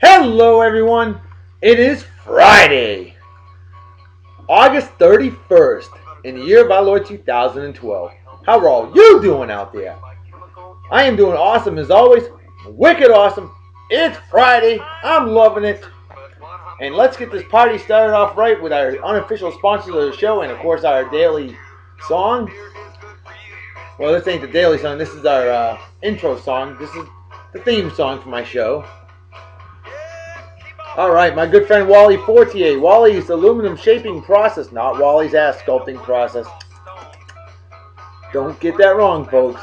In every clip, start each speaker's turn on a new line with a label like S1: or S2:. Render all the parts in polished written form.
S1: Hello, everyone. It is Friday, August 31st, in the year of our Lord 2012. How are all you doing out there? I am doing awesome as always. Wicked awesome. It's Friday. I'm loving it. And let's get this party started off right with our unofficial sponsors of the show and, of course, our daily song. Well, this ain't the daily song. This is our intro song. This is the theme song for my show. Alright, my good friend Wally Fortier. Wally's aluminum shaping process, not Wally's ass sculpting process. Don't get that wrong, folks.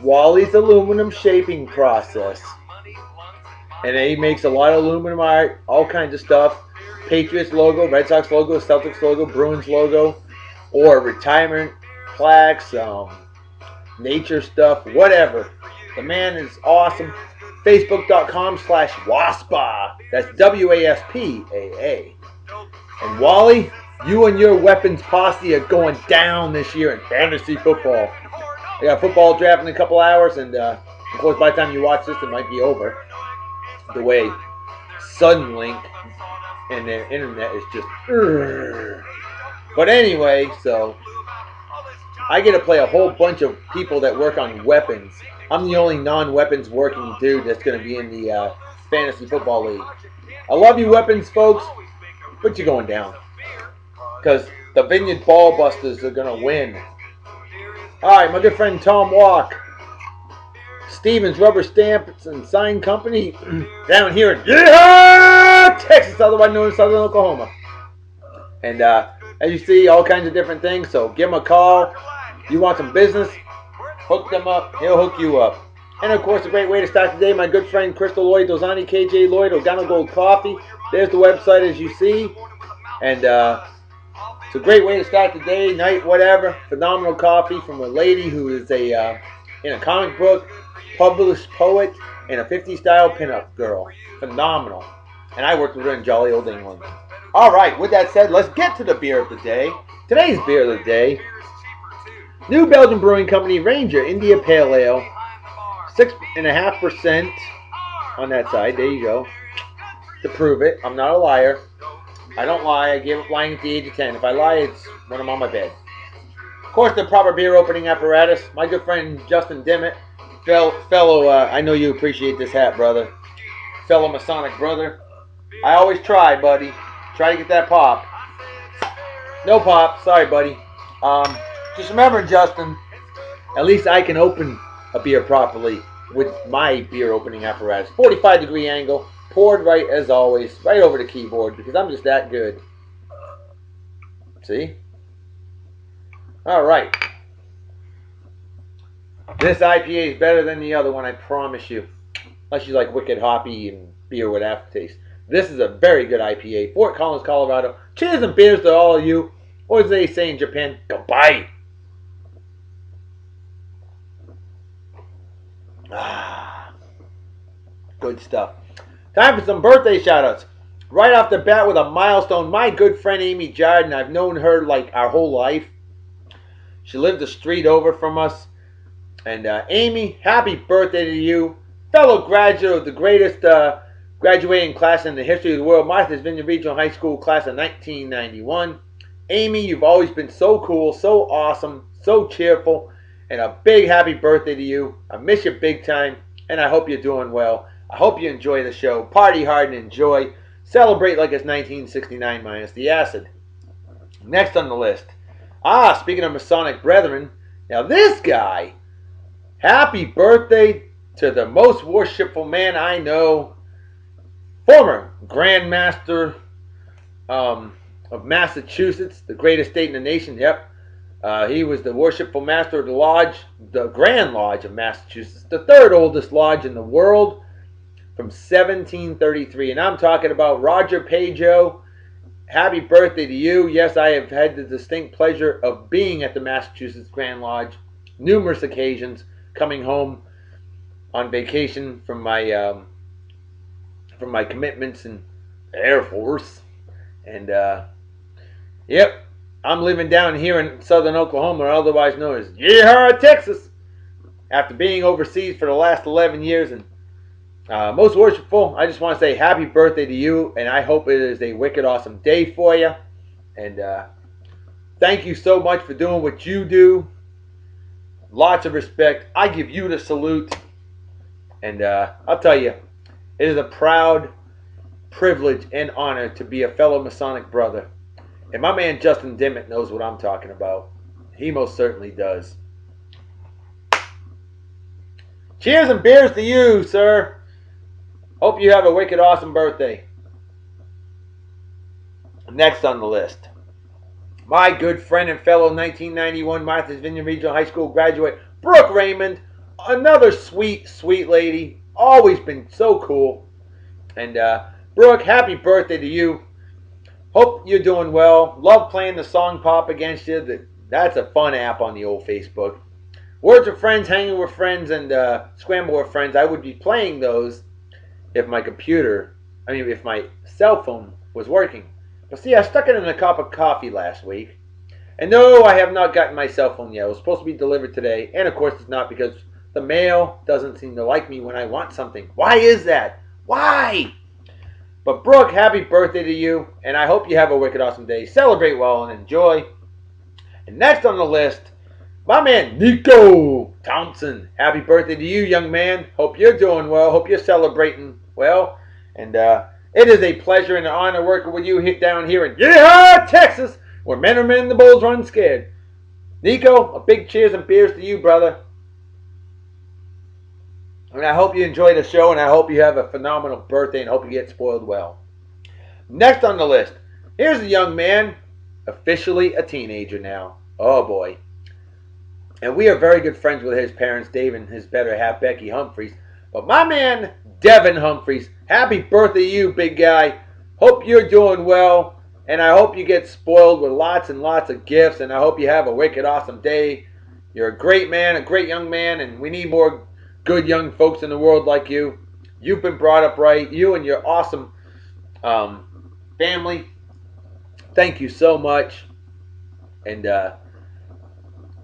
S1: Wally's aluminum shaping process. And he makes a lot of aluminum art, all kinds of stuff. Patriots logo, Red Sox logo, Celtics logo, Bruins logo, or retirement plaques, nature stuff, whatever. The man is awesome. Facebook.com/WASPA. That's WASPAA. And Wally, you and your weapons posse are going down this year in fantasy football. I got a football draft in a couple hours, and of course, by the time you watch this, it might be over. The way Suddenlink and their internet is just. But anyway, so I get to play a whole bunch of people that work on weapons. I'm the only non-weapons working dude that's going to be in the fantasy football league. I love you, weapons folks, but you're going down. Because the Vineyard Ball Busters are going to win. Alright, my good friend Tom Walk. Stevens Rubber Stamps and Sign Company down here in Texas, otherwise known as Southern Oklahoma. And as you see, all kinds of different things, so give him a call. You want some business? Hook them up. He'll hook you up. And of course, a great way to start today, my good friend Crystal Lloyd, Dozani KJ Lloyd, Ogano Gold Coffee. There's the website as you see. And it's a great way to start the day, night, whatever. Phenomenal coffee from a lady who is in a comic book, published poet, and a 50s style pinup girl. Phenomenal. And I worked with her in jolly old England. Alright, with that said, let's get to the beer of the day. Today's beer of the day. New Belgium Brewing Company Ranger India Pale Ale, 6.5% on that side. There you go. To prove it, I'm not a liar. I don't lie. I gave up lying at the age of 10. If I lie, it's when I'm on my bed. Of course, the proper beer opening apparatus. My good friend Justin Dimmitt, fellow. I know you appreciate this hat, brother. Fellow Masonic brother. I always try, buddy. Try to get that pop. No pop. Sorry, buddy. Just remember, Justin, at least I can open a beer properly with my beer opening apparatus. 45-degree angle, poured right as always, right over the keyboard, because I'm just that good. See? Alright. This IPA is better than the other one, I promise you. Unless you like wicked hoppy and beer with aftertaste. This is a very good IPA. Fort Collins, Colorado. Cheers and beers to all of you. Or as they say in Japan, goodbye. Good stuff. Time for some birthday shoutouts. Right off the bat with a milestone, my good friend Amy Jardin. I've known her like our whole life. She lived a street over from us. And Amy, happy birthday to you. Fellow graduate of the greatest graduating class in the history of the world, Martha's Vineyard Regional High School class of 1991. Amy, you've always been so cool, so awesome, so cheerful. And a big happy birthday to you. I miss you big time, and I hope you're doing well. I hope you enjoy the show. Party hard and enjoy. Celebrate like it's 1969 minus the acid. Next on the list. Speaking of Masonic brethren, now this guy, happy birthday to the most worshipful man I know, former Grand Master of Massachusetts, the greatest state in the nation, yep. He was the worshipful master of the lodge, the Grand Lodge of Massachusetts, the third oldest lodge in the world from 1733. And I'm talking about Roger Pageau. Happy birthday to you. Yes, I have had the distinct pleasure of being at the Massachusetts Grand Lodge numerous occasions, coming home on vacation from my commitments in the Air Force. And, yep. I'm living down here in southern Oklahoma, otherwise known as Yeehaw, Texas. After being overseas for the last 11 years and Most worshipful, I just want to say happy birthday to you, and I hope it is a wicked awesome day for you. And thank you so much for doing what you do. Lots of respect. I give you the salute. And I'll tell you, it is a proud privilege and honor to be a fellow Masonic brother. And my man Justin Dimmitt knows what I'm talking about. He most certainly does. Cheers and beers to you, sir. Hope you have a wicked awesome birthday. Next on the list, my good friend and fellow 1991 Martha's Vineyard Regional High School graduate, Brooke Raymond. Another sweet, sweet lady. Always been so cool. And Brooke, happy birthday to you. Hope you're doing well. Love playing the song Pop Against You. That's a fun app on the old Facebook. Words with friends, hanging with friends, and scramble with friends. I would be playing those if my if my cell phone was working. But see, I stuck it in a cup of coffee last week. And no, I have not gotten my cell phone yet. It was supposed to be delivered today. And of course it's not, because the mail doesn't seem to like me when I want something. Why is that? Why? But Brooke, happy birthday to you. And I hope you have a wicked awesome day. Celebrate well and enjoy. And next on the list, my man Nico Thompson. Happy birthday to you, young man. Hope you're doing well. Hope you're celebrating well. And it is a pleasure and an honor working with you down here in Texas, where men are men and the bulls run scared. Nico, a big cheers and beers to you, brother. And I hope you enjoy the show, and I hope you have a phenomenal birthday, and hope you get spoiled well. Next on the list, here's a young man, officially a teenager now. Oh boy. And we are very good friends with his parents, Dave and his better half, Becky Humphreys. But my man, Devin Humphreys, happy birthday to you, big guy. Hope you're doing well. And I hope you get spoiled with lots and lots of gifts. And I hope you have a wicked awesome day. You're a great man, a great young man. And we need more good young folks in the world like you. You've been brought up right. You and your awesome family. Thank you so much. And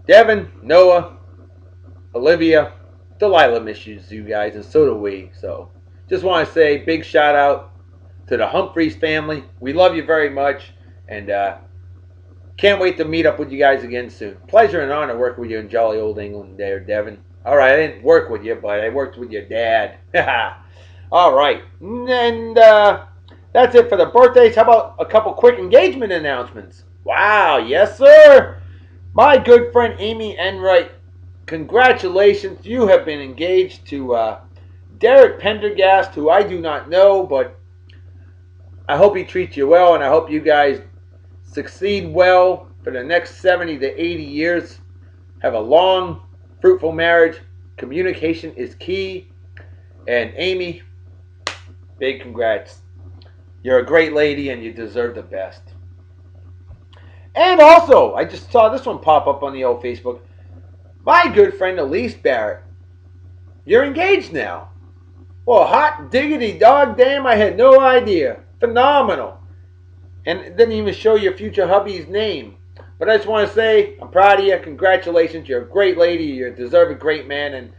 S1: Devin, Noah, Olivia, Delilah misses you guys, and so do we. So just want to say big shout out to the Humphreys family. We love you very much, and can't wait to meet up with you guys again soon. Pleasure and honor working with you in jolly old England there, Devin. All right, I didn't work with you, but I worked with your dad. All right, and that's it for the birthdays. How about a couple quick engagement announcements? Wow, yes sir. My good friend Amy Enright, congratulations. You have been engaged to Derek Pendergast, who I do not know, but I hope he treats you well, and I hope you guys succeed well for the next 70 to 80 years. Have a long, fruitful marriage. Communication is key. And Amy, big congrats. You're a great lady, and you deserve the best. And also, I just saw this one pop up on the old Facebook. My good friend Elise Barrett, you're engaged now. Well, hot diggity dog damn, I had no idea. Phenomenal. And it didn't even show your future hubby's name. But I just want to say, I'm proud of you. Congratulations. You're a great lady. You deserve a great man. And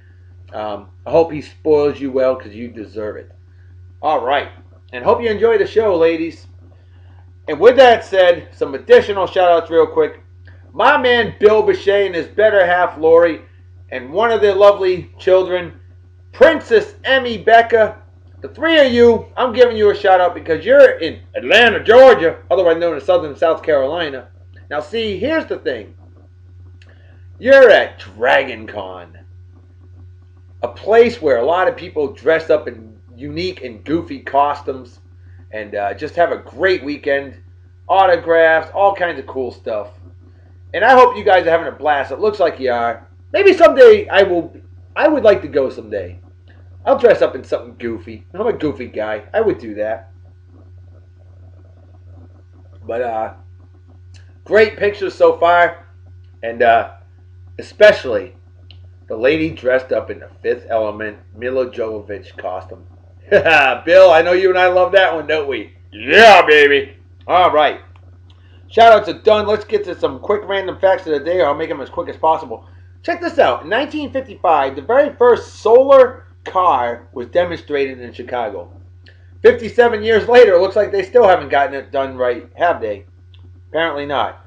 S1: I hope he spoils you well, because you deserve it. All right. And hope you enjoy the show, ladies. And with that said, some additional shout-outs real quick. My man Bill Bechet and his better half Lori, and one of their lovely children, Princess Emmy Becca. The three of you, I'm giving you a shout-out because you're in Atlanta, Georgia, otherwise known as Southern South Carolina. Now see, here's the thing. You're at Dragon Con, a place where a lot of people dress up in unique and goofy costumes. And just have a great weekend. Autographs, all kinds of cool stuff. And I hope you guys are having a blast. It looks like you are. Maybe someday I would like to go someday. I'll dress up in something goofy. I'm a goofy guy. I would do that. But great pictures so far. And especially the lady dressed up in the Fifth Element Mila Jovovich costume. Bill, I know you and I love that one, don't we? Yeah, baby. All right. Shout-outs are done. Let's get to some quick random facts of the day. I'll make them as quick as possible. Check this out. In 1955, the very first solar car was demonstrated in Chicago. 57 years later, it looks like they still haven't gotten it done right, have they? Apparently not.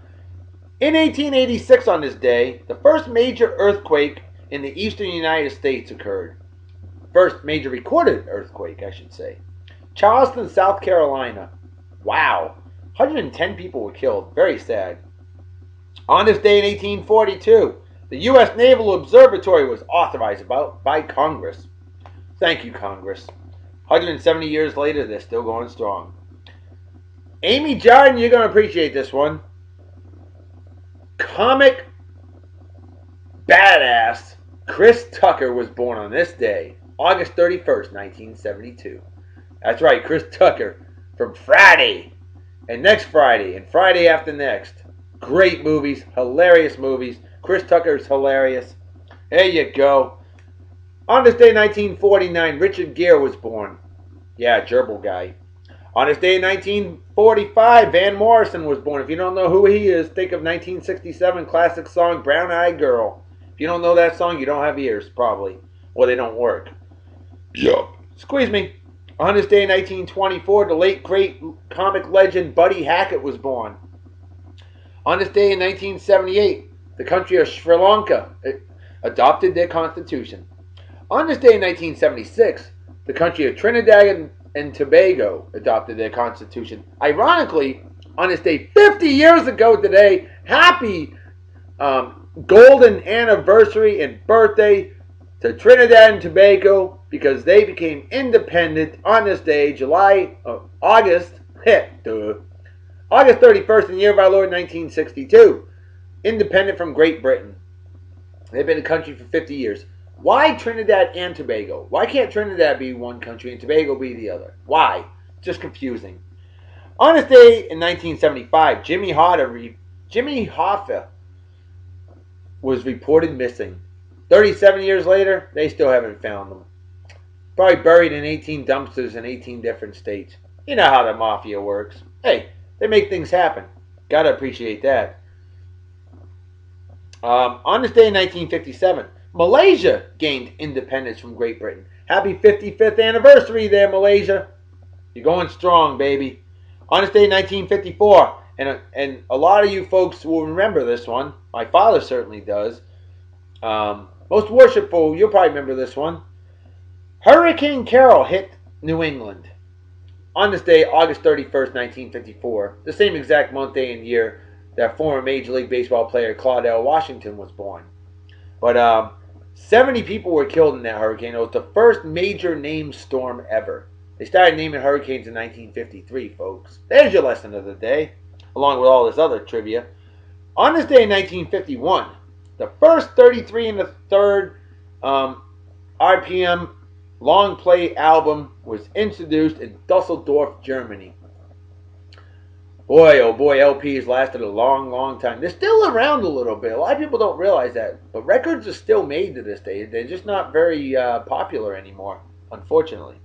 S1: In 1886 on this day, the first major earthquake in the eastern United States occurred. First major recorded earthquake, I should say. Charleston, South Carolina. Wow. 110 people were killed. Very sad. On this day in 1842, the U.S. Naval Observatory was authorized by Congress. Thank you, Congress. 170 years later, they're still going strong. Amy Jordan, you're going to appreciate this one. Comic badass Chris Tucker was born on this day, August 31st, 1972. That's right, Chris Tucker from Friday and Next Friday and Friday After Next. Great movies, hilarious movies. Chris Tucker's hilarious. There you go. On this day, 1949, Richard Gere was born. Yeah, gerbil guy. On this day in 1945, Van Morrison was born. If you don't know who he is, think of 1967 classic song Brown Eyed Girl. If you don't know that song, you don't have ears, probably. Or they don't work. Yup. Squeeze me. On this day in 1924, the late great comic legend Buddy Hackett was born. On this day in 1978, the country of Sri Lanka adopted their constitution. On this day in 1976, the country of Trinidad and Tobago adopted their constitution. Ironically, on this day 50 years ago today, happy golden anniversary and birthday to Trinidad and Tobago, because they became independent on this day, August 31st in the year of our Lord 1962. Independent from Great Britain. They've been a country for 50 years. Why Trinidad and Tobago? Why can't Trinidad be one country and Tobago be the other? Why? Just confusing. On this day in 1975, Jimmy Hoffa was reported missing. 37 years later, they still haven't found them. Probably buried in 18 dumpsters in 18 different states. You know how the mafia works. Hey, they make things happen. Gotta appreciate that. On this day in 1957, Malaysia gained independence from Great Britain. Happy 55th anniversary there, Malaysia. You're going strong, baby. On this day in 1954, and a lot of you folks will remember this one. My father certainly does. Most worshipful, you'll probably remember this one. Hurricane Carol hit New England. On this day, August 31st, 1954, the same exact month, day, and year that former Major League Baseball player Claudell Washington was born. But 70 people were killed in that hurricane. It was the first major named storm ever. They started naming hurricanes in 1953, folks. There's your lesson of the day, along with all this other trivia. On this day in 1951, the first 33 and a third RPM long play album was introduced in Dusseldorf, Germany. Boy, oh boy, LPs lasted a long, long time. They're still around a little bit. A lot of people don't realize that. But records are still made to this day. They're just not very popular anymore, unfortunately.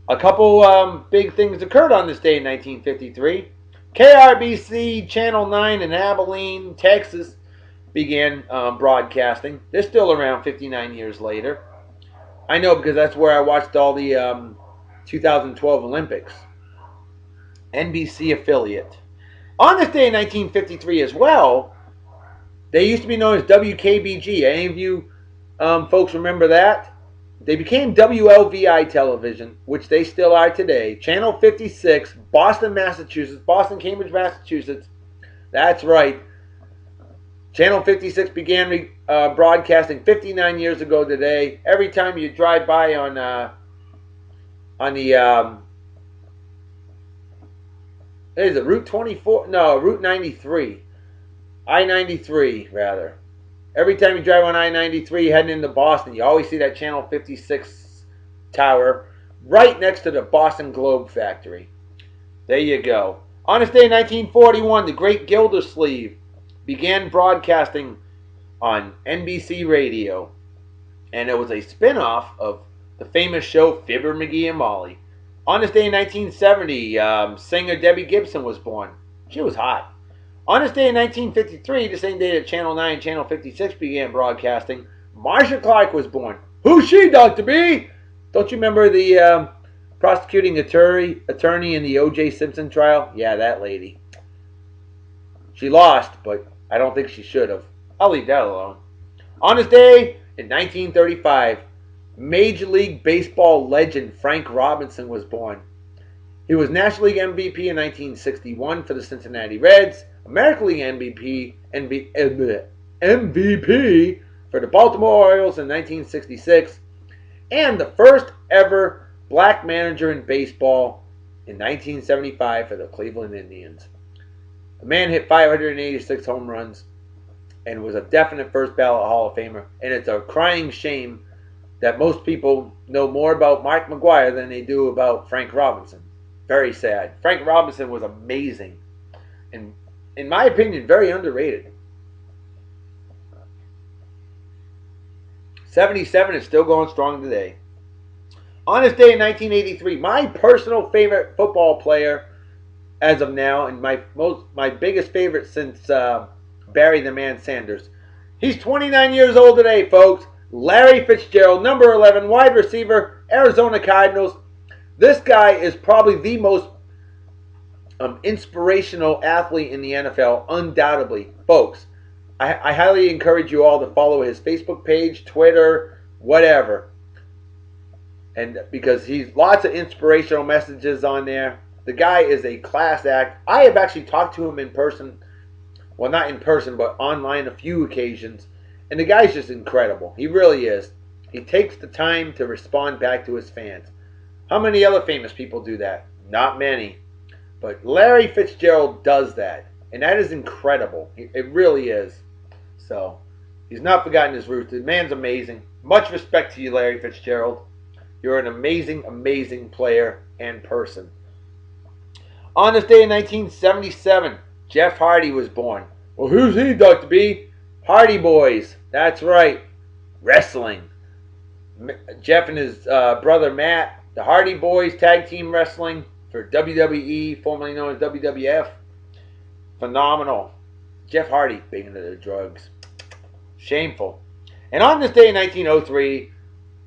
S1: A couple big things occurred on this day in 1953. KRBC Channel 9 in Abilene, Texas, began broadcasting. They're still around 59 years later. I know because that's where I watched all the 2012 Olympics. NBC affiliate. On this day in 1953 as well, they used to be known as WKBG. Any of you folks remember that? They became WLVI television, which they still are today. Channel 56, Boston, Massachusetts. Boston, Cambridge, Massachusetts. That's right. Channel 56 began broadcasting 59 years ago today. Every time you drive by on the is it Route 24? No, Route 93. I-93, rather. Every time you drive on I-93 heading into Boston, you always see that Channel 56 tower right next to the Boston Globe factory. There you go. On this day in 1941, the Great Gildersleeve began broadcasting on NBC Radio. And it was a spin-off of the famous show Fibber, McGee, and Molly. On this day in 1970, singer Debbie Gibson was born. She was hot. On this day in 1953, the same day that Channel 9 and Channel 56 began broadcasting, Marcia Clark was born. Who's she, Dr. B? Don't you remember the prosecuting attorney in the O.J. Simpson trial? Yeah, that lady. She lost, but I don't think she should have. I'll leave that alone. On this day in 1935, Major League Baseball legend Frank Robinson was born. He was National League MVP in 1961 for the Cincinnati Reds, American League MVP for the Baltimore Orioles in 1966, and the first ever black manager in baseball in 1975 for the Cleveland Indians. The man hit 586 home runs and was a definite first ballot Hall of Famer. And it's a crying shame that most people know more about Mark McGwire than they do about Frank Robinson. Very sad. Frank Robinson was amazing. And in my opinion, very underrated. 77 is still going strong today. On this day in 1983, my personal favorite football player as of now, and my biggest favorite since Barry the Man Sanders. He's 29 years old today, folks. Larry Fitzgerald, number 11, wide receiver, Arizona Cardinals. This guy is probably the most inspirational athlete in the NFL, undoubtedly. Folks, I highly encourage you all to follow his Facebook page, Twitter, whatever. And because he's lots of inspirational messages on there. The guy is a class act. I have actually talked to him in person. Well, not in person, but online a few occasions. And the guy's just incredible. He really is. He takes the time to respond back to his fans. How many other famous people do that? Not many. But Larry Fitzgerald does that. And that is incredible. It really is. So, he's not forgotten his roots. The man's amazing. Much respect to you, Larry Fitzgerald. You're an amazing, amazing player and person. On this day in 1977, Jeff Hardy was born. Well, who's he, Dr. B? Hardy Boys. That's right. Wrestling. Jeff and his brother Matt, the Hardy Boys tag team wrestling for WWE, formerly known as WWF. Phenomenal. Jeff Hardy, big into the drugs. Shameful. And on this day in 1903,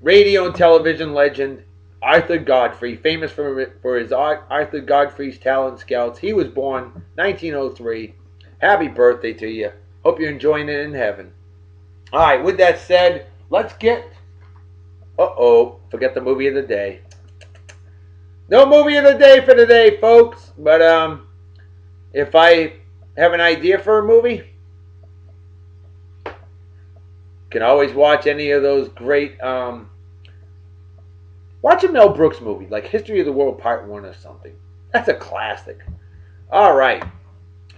S1: radio and television legend Arthur Godfrey, famous for his Arthur Godfrey's Talent Scouts. He was born 1903. Happy birthday to you. Hope you're enjoying it in heaven. All right, with that said, let's get... forget the movie of the day. No movie of the day for today, folks. But if I have an idea for a movie, you can always watch any of those great... watch a Mel Brooks movie, like History of the World Part 1 or something. That's a classic. All right.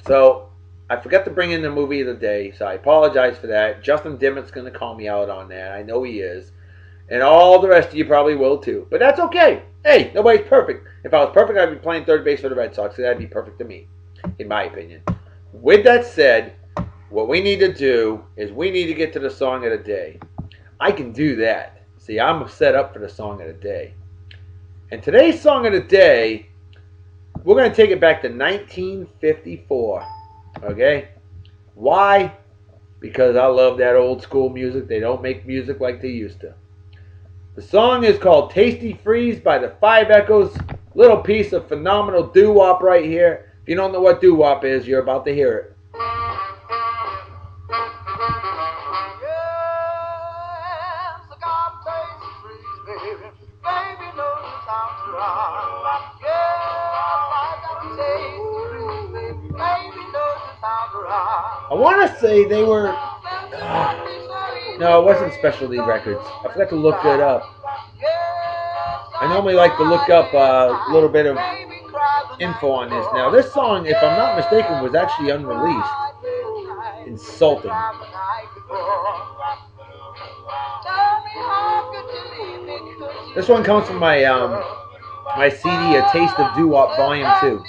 S1: So, I forgot to bring in the movie of the day, so I apologize for that. Justin Dimmock's going to call me out on that. I know he is. And all the rest of you probably will too. But that's okay. Hey, nobody's perfect. If I was perfect, I'd be playing third base for the Red Sox, so that'd be perfect to me, in my opinion. With that said, what we need to do is we need to get to the song of the day. I can do that. See, I'm set up for the song of the day. And today's song of the day, we're going to take it back to 1954. Okay? Why? Because I love that old school music. They don't make music like they used to. The song is called Tastee Freeze by the Five Echoes. Little piece of phenomenal doo-wop right here. If you don't know what doo-wop is, you're about to hear it. I want to say they were... no, it wasn't Specialty Records. I forgot to look it up. I normally like to look up a little bit of info on this. Now, this song, if I'm not mistaken, was actually unreleased. Insulting. This one comes from my my CD, A Taste of Doo-Wop Volume 2.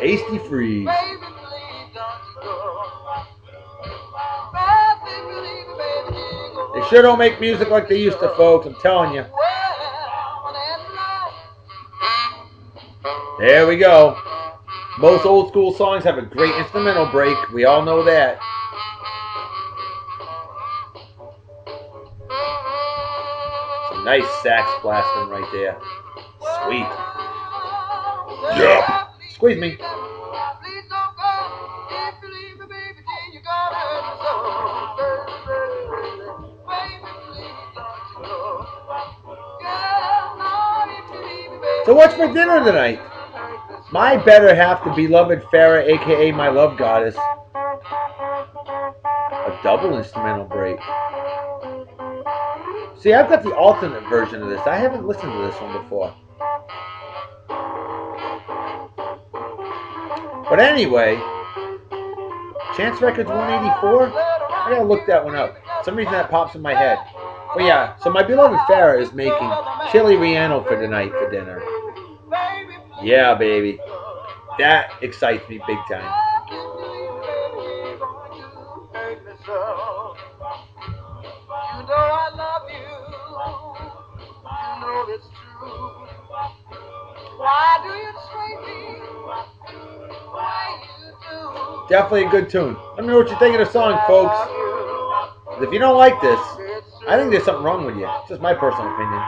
S1: Tastee Freeze. They sure don't make music like they used to, folks. I'm telling you. There we go. Most old school songs have a great instrumental break. We all know that. Some nice sax blasting right there. Sweet. Yeah. Squeeze me. So what's for dinner tonight? My better half, the beloved Farrah, aka my love goddess. A double instrumental break. See, I've got the alternate version of this. I haven't listened to this one before. But anyway, Chance Records 184? I gotta look that one up. For some reason that pops in my head. But yeah, so my beloved Farrah is making chili relleno for tonight for dinner. Yeah, baby. That excites me big time. Definitely a good tune. Let me know what you think of the song, folks. If you don't like this, I think there's something wrong with you. It's just my personal opinion.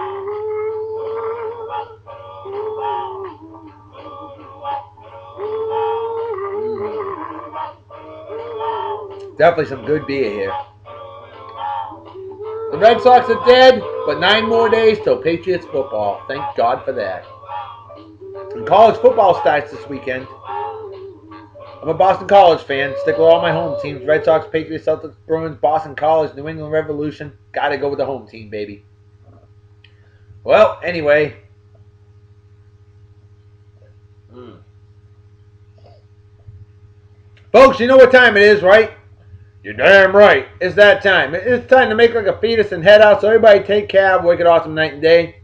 S1: Definitely some good beer here. The Red Sox are dead, but 9 more days till Patriots football. Thank God for that. And college football starts this weekend. I'm a Boston College fan. Stick with all my home teams. Red Sox, Patriots, Celtics, Bruins, Boston College, New England Revolution. Gotta go with the home team, baby. Well, anyway. Folks, you know what time it is, right? You're damn right. It's that time. It's time to make like a fetus and head out. So everybody take care. Have a wicked awesome night and day.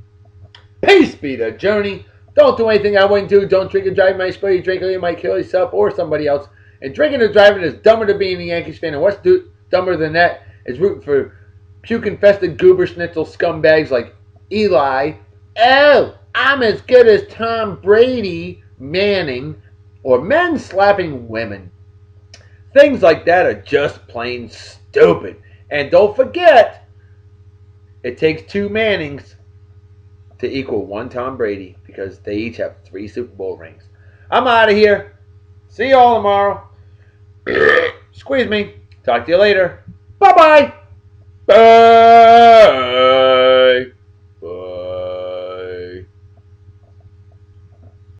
S1: Peace be the journey. Don't do anything I wouldn't do. Don't drink and drive. Might spoil you. Drink or you might kill yourself or somebody else. And drinking and driving is dumber than being a Yankees fan. And what's dumber than that is rooting for puke-infested goober schnitzel scumbags like Eli. Oh, I'm as good as Tom Brady, Manning, or men slapping women. Things like that are just plain stupid. And don't forget, it takes 2 Mannings to equal 1 Tom Brady because they each have 3 Super Bowl rings. I'm out of here. See you all tomorrow. Squeeze me. Talk to you later. Bye-bye. Bye.